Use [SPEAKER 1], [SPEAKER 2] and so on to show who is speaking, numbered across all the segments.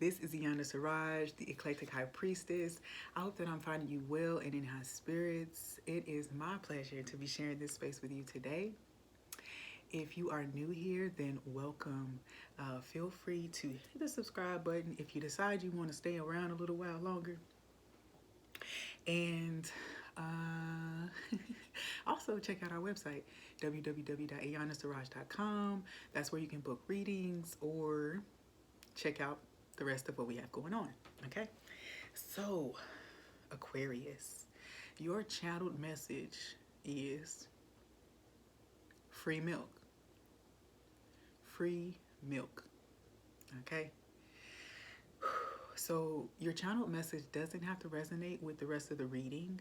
[SPEAKER 1] This is IyandaSiraj, the Eclectic High Priestess. I hope that I'm finding you well and in high spirits. It is my pleasure to be sharing this space with you today. If you are new here, then welcome. Feel free to hit the subscribe button if you decide you want to stay around a little while longer. And also check out our website, www.IyandaSiraj.com. That's where you can book readings or check out the rest of what we have going on. Okay, so Aquarius, your channeled message is free milk. Free milk. Okay, so your channeled message doesn't have to resonate with the rest of the reading.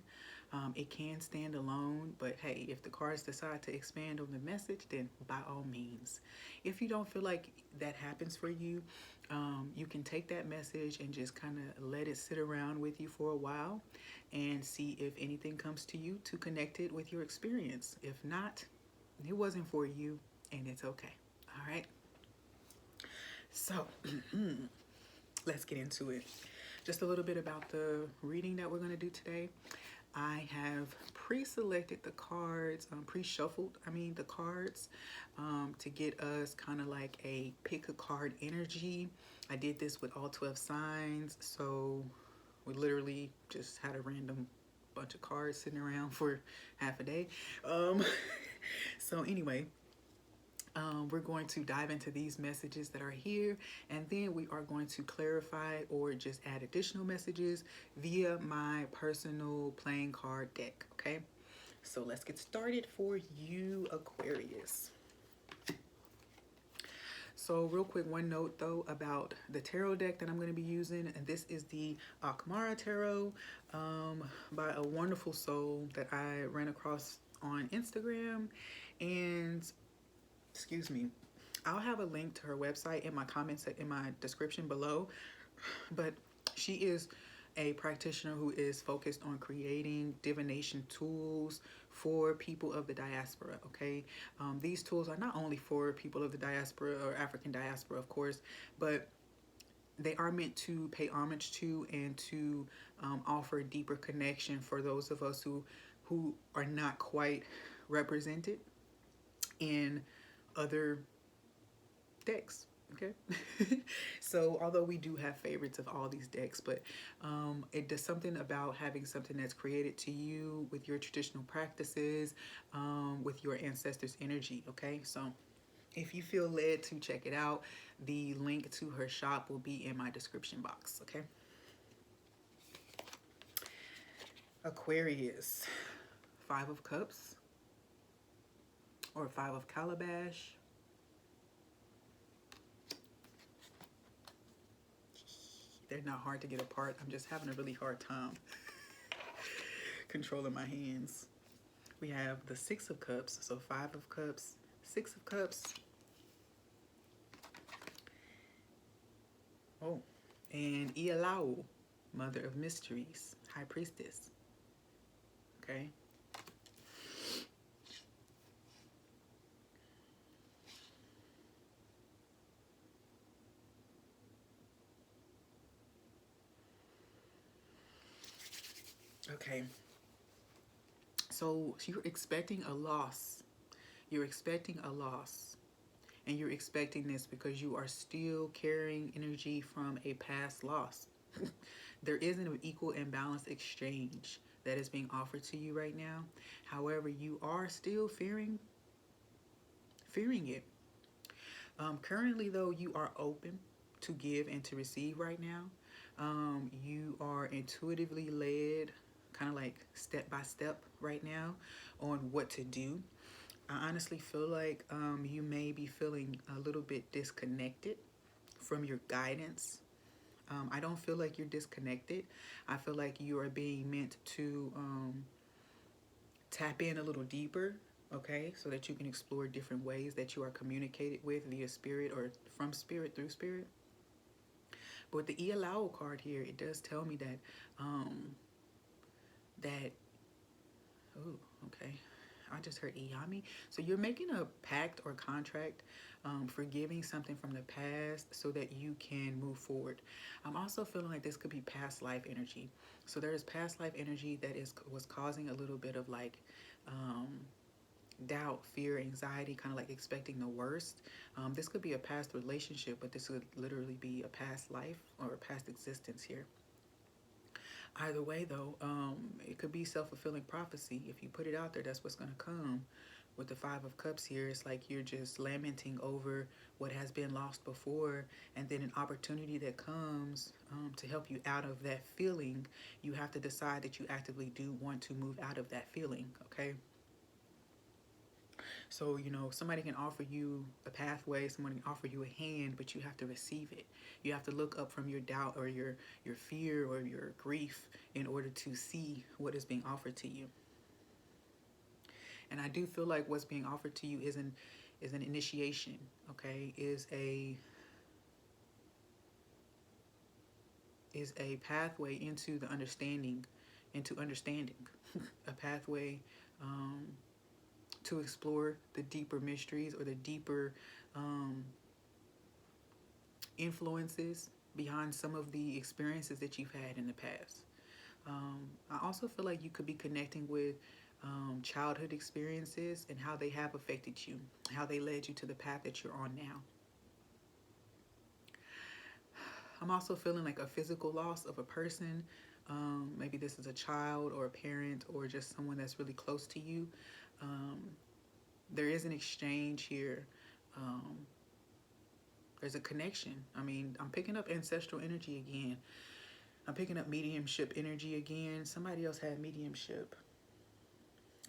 [SPEAKER 1] It can stand alone, but hey, if the cards decide to expand on the message, then by all means. If you don't feel like that happens for you, you can take that message and just kind of let it sit around with you for a while and see if anything comes to you to connect it with your experience. If not, it wasn't for you and it's okay. All right. So let's get into it. Just a little bit about the reading that we're going to do today. I have pre-selected the cards, pre-shuffled, the cards to get us kind of like a pick a card energy. I did this with all 12 signs, so we literally just had a random bunch of cards sitting around for half a day. So anyway, we're going to dive into these messages that are here, and then we are going to clarify or just add additional messages via my personal playing card deck. Okay, so let's get started for you, Aquarius. So real quick, one note though about the tarot deck that I'm going to be using, and this is the AKMARA Tarot by a wonderful soul that I ran across on Instagram. And excuse me, I'll have a link to her website in my comments in my description below, but she is a practitioner who is focused on creating divination tools for people of the diaspora. Okay, these tools are not only for people of the diaspora or African diaspora, of course, but they are meant to pay homage to and to offer deeper connection for those of us who are not quite represented in other decks. Okay. So although we do have favorites of all these decks, but it does something about having something that's created to you with your traditional practices, with your ancestors' energy. Okay, so if you feel led to check it out, the link to her shop will be in my description box. Okay. Aquarius, 5 of Cups or 5 of Calabash. They're not hard to get apart. I'm just having a really hard time controlling my hands. We have the 6 of Cups, so 5 of Cups, 6 of Cups. Oh, and Ialau, Mother of Mysteries, High Priestess. Okay. Okay. So you're expecting a loss. You're expecting a loss. And you're expecting this because you are still carrying energy from a past loss. There isn't an equal and balanced exchange that is being offered to you right now. However, you are still fearing it. Currently, though, you are open to give and to receive right now. You are intuitively led, kind of like step by step right now on what to do. I honestly feel like you may be feeling a little bit disconnected from your guidance. I don't feel like you're disconnected. I feel like you are being meant to tap in a little deeper, okay, so that you can explore different ways that you are communicated with via spirit or from spirit through spirit. But with the Ialau card here, it does tell me that oh, okay. I just heard Iyami. So you're making a pact or contract, forgiving something from the past so that you can move forward. I'm also feeling like this could be past life energy. So there is past life energy that was causing a little bit of like doubt, fear, anxiety, kind of like expecting the worst. This could be a past relationship, but this could literally be a past life or a past existence here. Either way, though, it could be self-fulfilling prophecy. If you put it out there, that's what's going to come. With the Five of Cups here, it's like you're just lamenting over what has been lost before, and then an opportunity that comes to help you out of that feeling. You have to decide that you actively do want to move out of that feeling, okay? So, you know, somebody can offer you a pathway, someone can offer you a hand, but you have to receive it. You have to look up from your doubt or your fear or your grief in order to see what is being offered to you. And I do feel like what's being offered to you is an initiation, okay? Is a pathway into the understanding, a pathway to explore the deeper mysteries or the deeper influences behind some of the experiences that you've had in the past. I also feel like you could be connecting with childhood experiences and how they have affected you, how they led you to the path that you're on now. I'm also feeling like a physical loss of a person. Maybe this is a child or a parent or just someone that's really close to you. There is an exchange here. There's a connection. I mean, I'm picking up ancestral energy again. I'm picking up mediumship energy again. Somebody else had mediumship.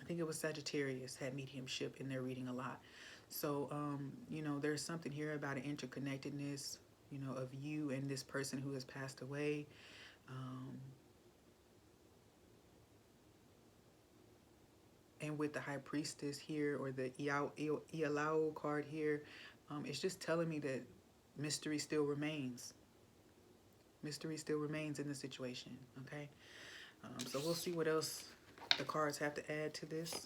[SPEAKER 1] I think it was Sagittarius had mediumship in their reading a lot. So, you know, there's something here about an interconnectedness, you know, of you and this person who has passed away. And with the High Priestess here, or the Ialao card here, it's just telling me that mystery still remains. Mystery still remains in the situation, okay? So we'll see what else the cards have to add to this.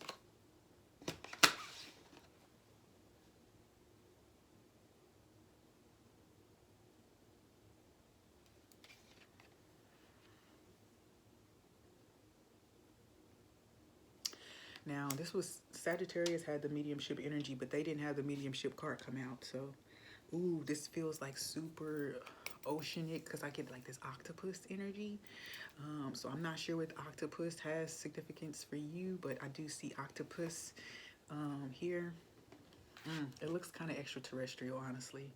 [SPEAKER 1] Now, this was Sagittarius had the mediumship energy, but they didn't have the mediumship card come out. So, ooh, this feels like super oceanic because I get like this octopus energy. So I'm not sure what octopus has significance for you, but I do see octopus here. It looks kind of extraterrestrial, honestly.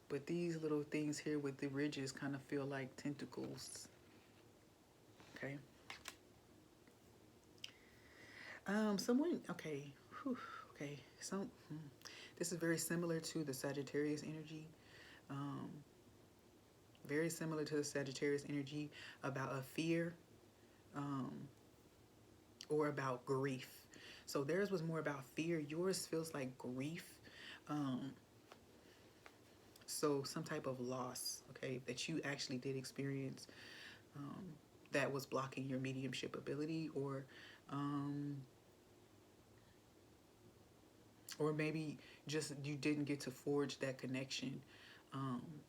[SPEAKER 1] But these little things here with the ridges kind of feel like tentacles. Okay. Someone, okay. Whew, okay. This is very similar to the Sagittarius energy. Very similar to the Sagittarius energy about a fear or about grief. So theirs was more about fear. Yours feels like grief. So some type of loss, okay, that you actually did experience that was blocking your mediumship ability, or maybe just you didn't get to forge that connection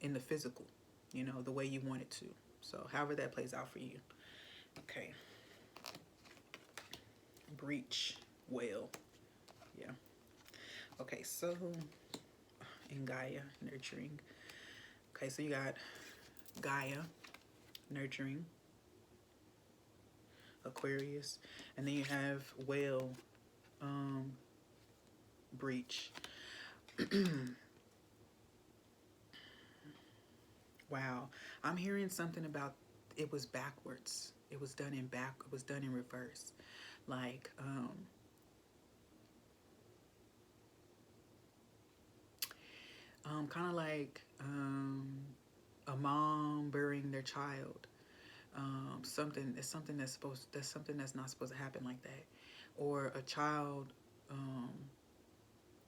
[SPEAKER 1] in the physical, you know, the way you wanted to. So however that plays out for you. Okay. Breach, whale. Yeah. Okay, so in Gaia, nurturing. Okay, so you got Gaia, nurturing, Aquarius, and then you have whale, breach. Wow, I'm hearing something about it was backwards. It was done in reverse. Like kind of like a mom burying their child. Something that's not supposed to happen like that, or a child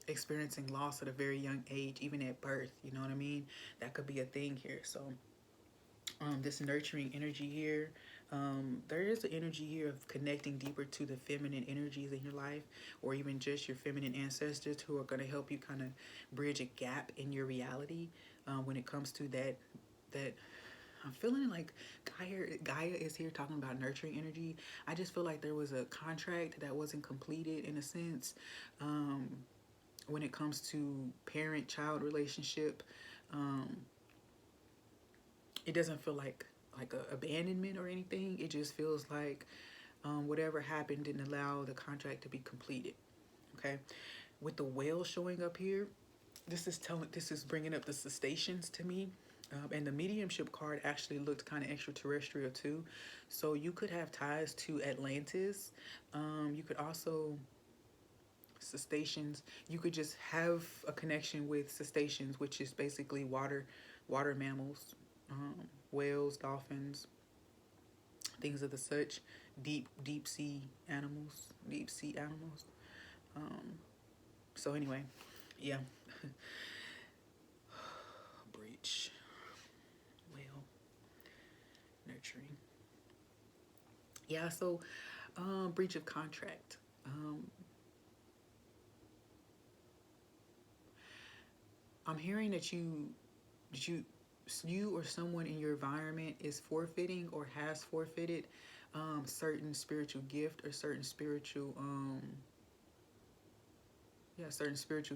[SPEAKER 1] experiencing loss at a very young age, even at birth. You know what I mean? That could be a thing here. So This nurturing energy here. There is an energy here of connecting deeper to the feminine energies in your life, or even just your feminine ancestors who are going to help you kind of bridge a gap in your reality when it comes to that. I'm feeling like Gaia is here talking about nurturing energy. I just feel like there was a contract that wasn't completed in a sense when it comes to parent-child relationship. Um, it doesn't feel like a abandonment or anything. It just feels like whatever happened didn't allow the contract to be completed. Okay, with the whale showing up here, this is bringing up the cetaceans to me. And the mediumship card actually looked kind of extraterrestrial too. So you could have ties to Atlantis. You could also, cetaceans, you could just have a connection with cetaceans, which is basically water mammals, whales, dolphins, things of the such, deep sea animals, deep sea animals. Um, so anyway, yeah. Breach, whale, nurturing. Yeah, so breach of contract. I'm hearing that you or someone in your environment is forfeiting or has forfeited certain spiritual gift or certain spiritual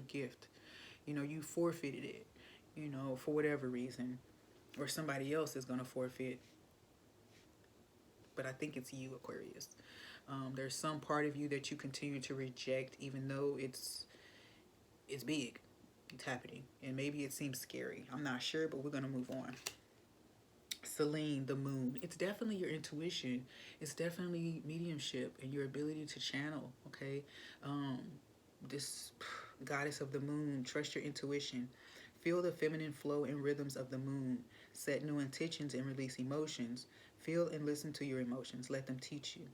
[SPEAKER 1] gift. You know, you forfeited it, you know, for whatever reason, or somebody else is going to forfeit, but I think it's you, Aquarius. There's some part of you that you continue to reject, even though it's big, it's happening, and maybe it seems scary. I'm not sure, but we're gonna move on. Selene, the moon. It's definitely your intuition. It's definitely mediumship and your ability to channel. Okay, this goddess of the moon. Trust your intuition. Feel the feminine flow and rhythms of the moon. Set new intentions and release emotions. Feel and listen to your emotions. Let them teach you.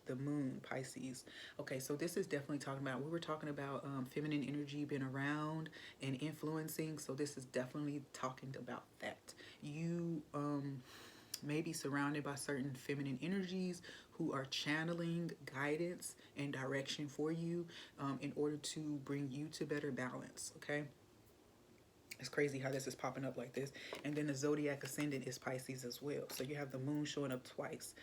[SPEAKER 1] The moon, Pisces. Okay, so this is definitely talking about, we were talking about feminine energy being around and influencing. So this is definitely talking about that. You may be surrounded by certain feminine energies who are channeling guidance and direction for you in order to bring you to better balance. Okay. It's crazy how this is popping up like this. And then the zodiac ascendant is Pisces as well. So you have the moon showing up twice.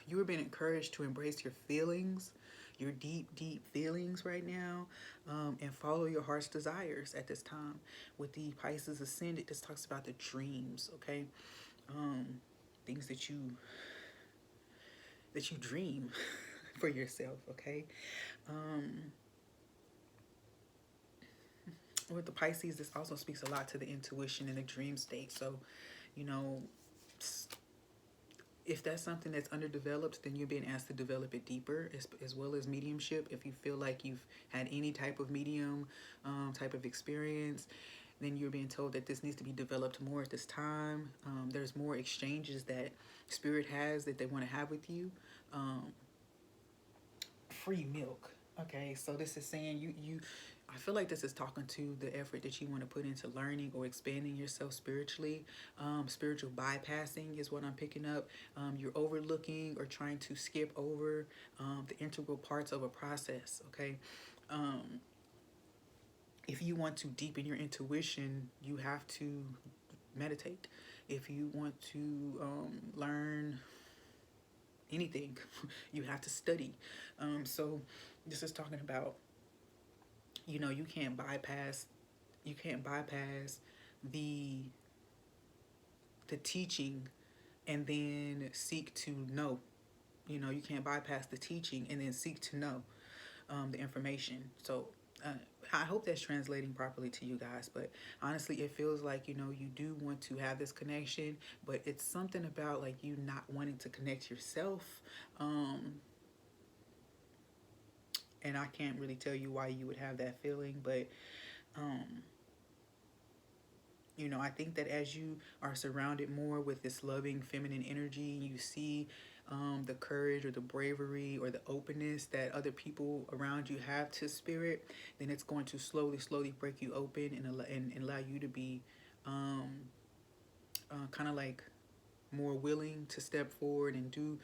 [SPEAKER 1] You are being encouraged to embrace your feelings, your deep feelings right now, and follow your heart's desires at this time. With the Pisces ascendant, this talks about the dreams, okay? Things that you dream for yourself, okay? With the Pisces, this also speaks a lot to the intuition and the dream state. So, you know, if that's something that's underdeveloped, then you're being asked to develop it deeper, as well as mediumship. If you feel like you've had any type of medium type of experience, then you're being told that this needs to be developed more at this time. There's more exchanges that spirit has that they want to have with you. Free milk. Okay, so this is saying you I feel like this is talking to the effort that you want to put into learning or expanding yourself spiritually. Spiritual bypassing is what I'm picking up. You're overlooking or trying to skip over the integral parts of a process. Okay. If you want to deepen your intuition, you have to meditate. If you want to learn anything, you have to study. So this is talking about, you know, you can't bypass the teaching and then seek to know. You know, you can't bypass the teaching and then seek to know the information. So I hope that's translating properly to you guys. But honestly, it feels like, you know, you do want to have this connection, but it's something about like you not wanting to connect yourself. And I can't really tell you why you would have that feeling, but you know, I think that as you are surrounded more with this loving feminine energy, you see the courage or the bravery or the openness that other people around you have to spirit, then it's going to slowly break you open and allow you to be kind of like more willing to step forward and do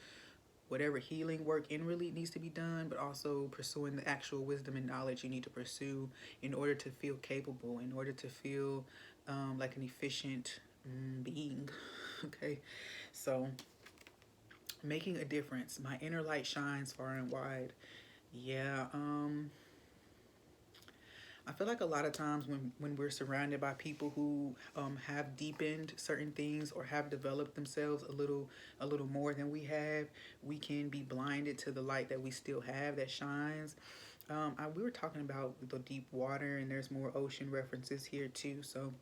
[SPEAKER 1] whatever healing work inwardly needs to be done, but also pursuing the actual wisdom and knowledge you need to pursue in order to feel capable, in order to feel like an efficient being. Okay, so making a difference. My inner light shines far and wide. Yeah, I feel like a lot of times when we're surrounded by people who have deepened certain things or have developed themselves a little more than we have, we can be blinded to the light that we still have that shines. We were talking about the deep water, and there's more ocean references here too. So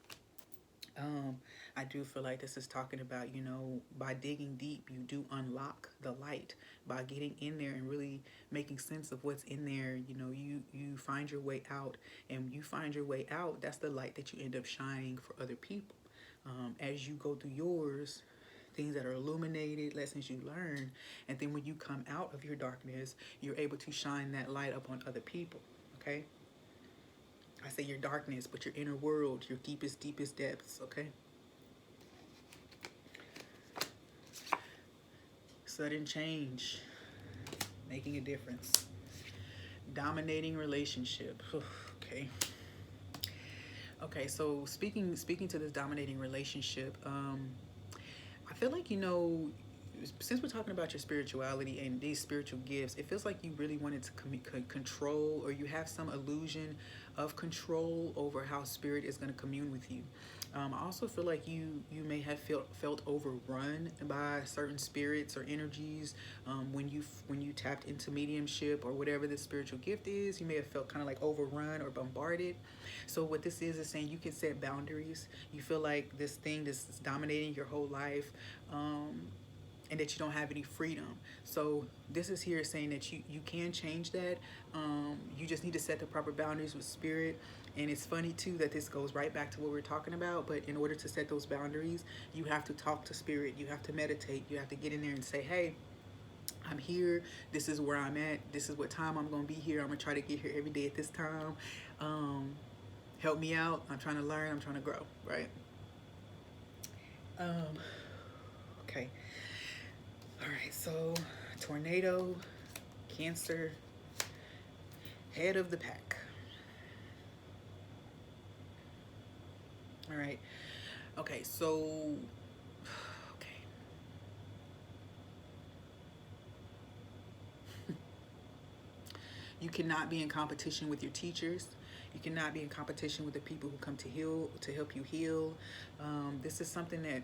[SPEAKER 1] I do feel like this is talking about, you know, by digging deep, you do unlock the light. By getting in there and really making sense of what's in there, you know, you find your way out. And you find your way out, that's the light that you end up shining for other people. As you go through yours, things that are illuminated, lessons you learn, and then when you come out of your darkness, you're able to shine that light up on other people, okay? I say your darkness, but your inner world, your deepest, deepest depths, okay? Sudden change, making a difference. Dominating relationship, okay. Okay, so speaking to this dominating relationship, I feel like, you know, since we're talking about your spirituality and these spiritual gifts, it feels like you really wanted to control, or you have some illusion of control over how spirit is going to commune with you. I also feel like you may have felt overrun by certain spirits or energies when you tapped into mediumship or whatever this spiritual gift is. You may have felt kind of like overrun or bombarded. So what this is saying you can set boundaries. You feel like this thing is dominating your whole life. And that you don't have any freedom. So this is here saying that you can change that. You just need to set the proper boundaries with spirit. And it's funny too that this goes right back to what we're talking about. But in order to set those boundaries, you have to talk to spirit. You have to meditate. You have to get in there and say, hey, I'm here. This is where I'm at. This is what time I'm going to be here. I'm going to try to get here every day at this time. Help me out. I'm trying to learn. I'm trying to grow, right? Okay. All right, so tornado, Cancer, head of the pack. All right. Okay, so okay. You cannot be in competition with your teachers. You cannot be in competition with the people who come to help you heal. This is something that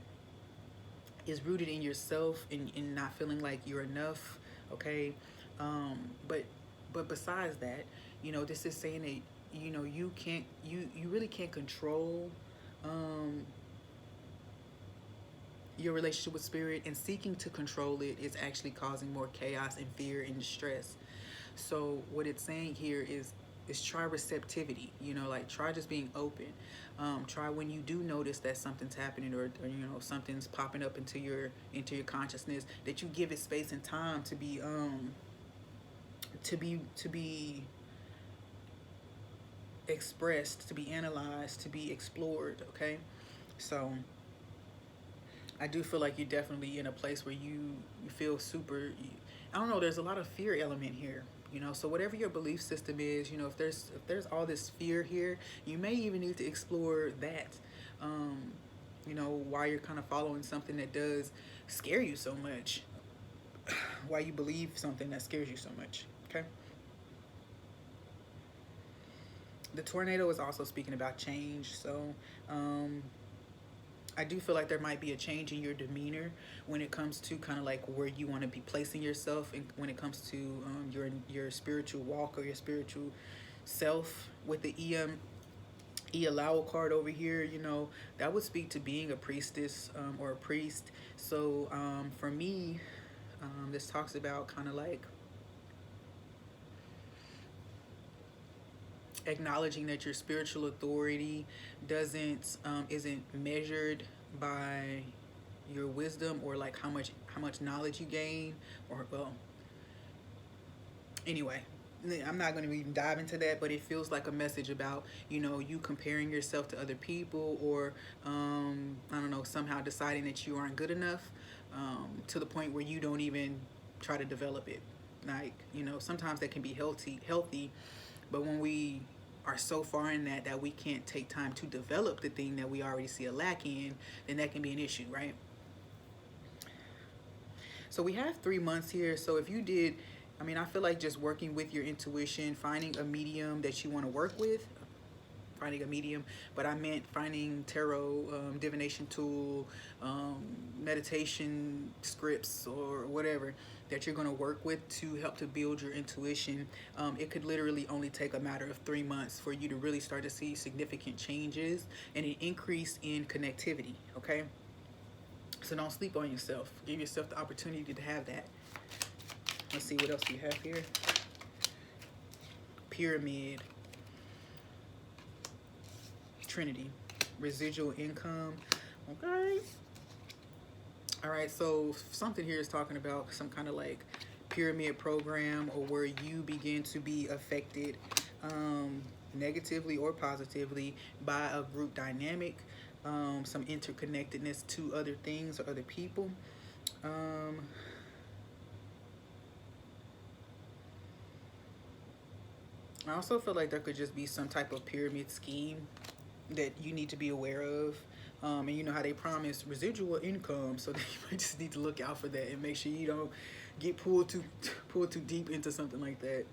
[SPEAKER 1] is rooted in yourself and in not feeling like you're enough, okay? But besides that, you know, this is saying that, you know, you really can't control your relationship with spirit, and seeking to control it is actually causing more chaos and fear and distress. So what it's saying here is try receptivity, you know, like try just being open. Try when you do notice that something's happening, or you know, something's popping up into your consciousness, that you give it space and time to be expressed, to be analyzed, to be explored, okay? So I do feel like you're definitely in a place where you feel super, I don't know, there's a lot of fear element here, you know. So whatever your belief system is, you know, if there's all this fear here, you may even need to explore that, you know, why you're kind of following something that does scare you so much, why you believe something that scares you so much, okay? The tornado is also speaking about change. So I do feel like there might be a change in your demeanor when it comes to kind of like where you want to be placing yourself, and when it comes to your spiritual walk or your spiritual self. With the Allow card over here, you know, that would speak to being a priestess or a priest. So for me, this talks about kind of like acknowledging that your spiritual authority isn't measured by your wisdom, or like how much knowledge you gain, or well, anyway, I'm not going to even dive into that, but it feels like a message about, you know, you comparing yourself to other people, or I don't know, somehow deciding that you aren't good enough, to the point where you don't even try to develop it. Like, you know, sometimes that can be healthy, but when we are so far in that we can't take time to develop the thing that we already see a lack in, then that can be an issue, right? So we have 3 months here. So if you did, I mean, I feel like just working with your intuition, finding a medium that you want to work with, finding a medium, but I meant finding tarot, divination tool, meditation scripts, or whatever that you're going to work with to help to build your intuition. It could literally only take a matter of 3 months for you to really start to see significant changes and an increase in connectivity, okay? So don't sleep on yourself. Give yourself the opportunity to have that. Let's see what else we have here. Pyramid. Trinity. Residual income. Okay. All right, so something here is talking about some kind of like pyramid program, or where you begin to be affected negatively or positively by a group dynamic, some interconnectedness to other things or other people. I also feel like there could just be some type of pyramid scheme that you need to be aware of. And you know how they promise residual income, so you might just need to look out for that and make sure you don't get pulled too deep into something like that.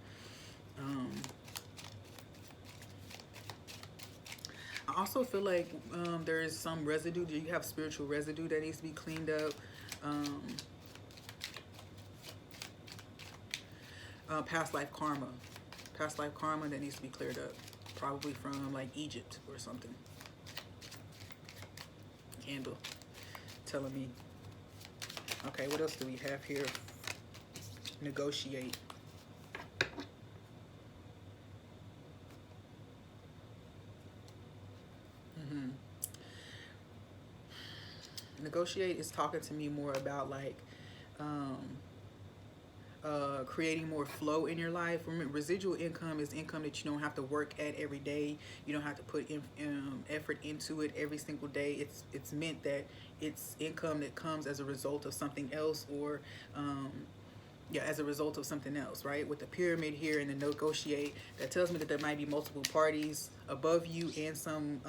[SPEAKER 1] I also feel like there is some residue. You have spiritual residue that needs to be cleaned up. Past life karma. Past life karma that needs to be cleared up. Probably from like Egypt or something. Candle telling me. Okay, what else do we have here? Negotiate. Negotiate is talking to me more about like creating more flow in your life. Remember, residual income is income that you don't have to work at every day. You don't have to put effort into it every single day. It's meant that it's income that comes as a result of something else, or yeah, as a result of something else, right? With the pyramid here and the negotiate, that tells me that there might be multiple parties above you and some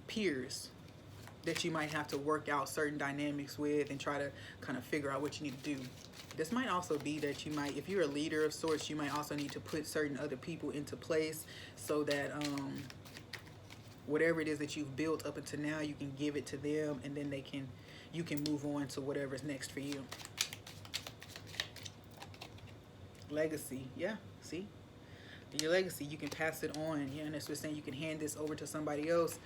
[SPEAKER 1] peers that you might have to work out certain dynamics with and try to kind of figure out what you need to do. This might also be that you might, if you're a leader of sorts, you might also need to put certain other people into place so that whatever it is that you've built up until now, you can give it to them, and then you can move on to whatever's next for you. Legacy, yeah, see? Your legacy, you can pass it on. Yeah, and that's what saying, you can hand this over to somebody else,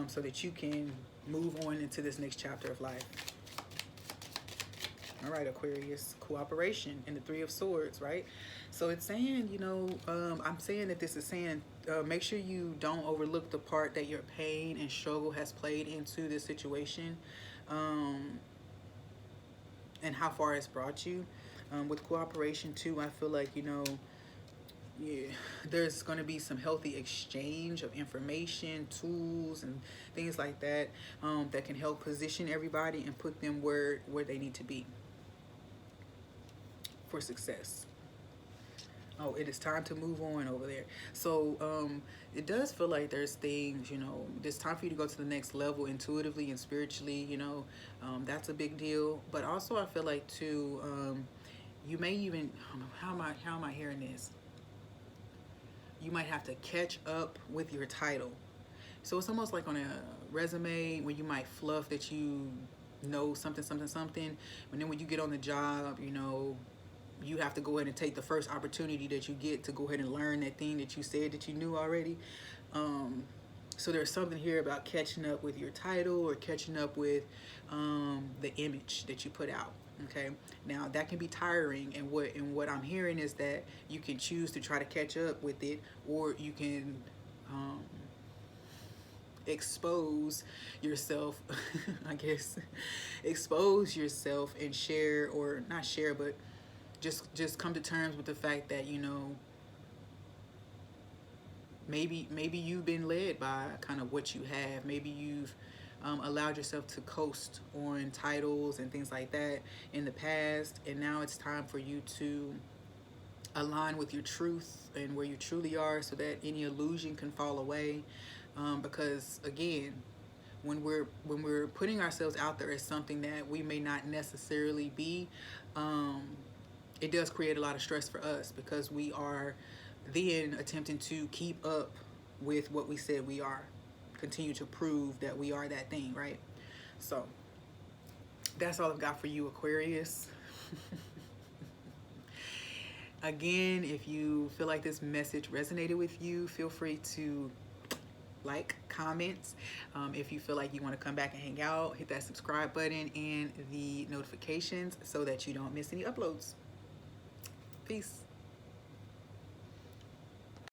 [SPEAKER 1] so that you can move on into this next chapter of life. All right, Aquarius, cooperation and the Three of Swords, right? So it's saying, you know, I'm saying that this is saying, make sure you don't overlook the part that your pain and struggle has played into this situation, and how far it's brought you. With cooperation too, I feel like, you know, yeah, there's going to be some healthy exchange of information, tools, and things like that, that can help position everybody and put them where they need to be for success. Oh, it is time to move on over there. So it does feel like there's things, you know, it's time for you to go to the next level intuitively and spiritually, you know. That's a big deal. But also I feel like too, you may even, how am I hearing this? You might have to catch up with your title. So it's almost like on a resume when you might fluff that you know something, and then when you get on the job, you know, you have to go ahead and take the first opportunity that you get to go ahead and learn that thing that you said that you knew already. So there's something here about catching up with your title, or catching up with the image that you put out. Okay, now that can be tiring, and what I'm hearing is that you can choose to try to catch up with it, or you can expose yourself, I guess, expose yourself and share, or not share, but just come to terms with the fact that, you know, maybe you've been led by kind of what you have. Maybe you've allowed yourself to coast on titles and things like that in the past, and now it's time for you to align with your truth and where you truly are, so that any illusion can fall away. Because again, when we're putting ourselves out there as something that we may not necessarily be, it does create a lot of stress for us, because we are then attempting to keep up with what we said we are, continue to prove that we are that thing, right? So that's all I've got for you, Aquarius. Again, if you feel like this message resonated with you, feel free to like, comments. If you feel like you want to come back and hang out, hit that subscribe button and the notifications so that you don't miss any uploads. Peace.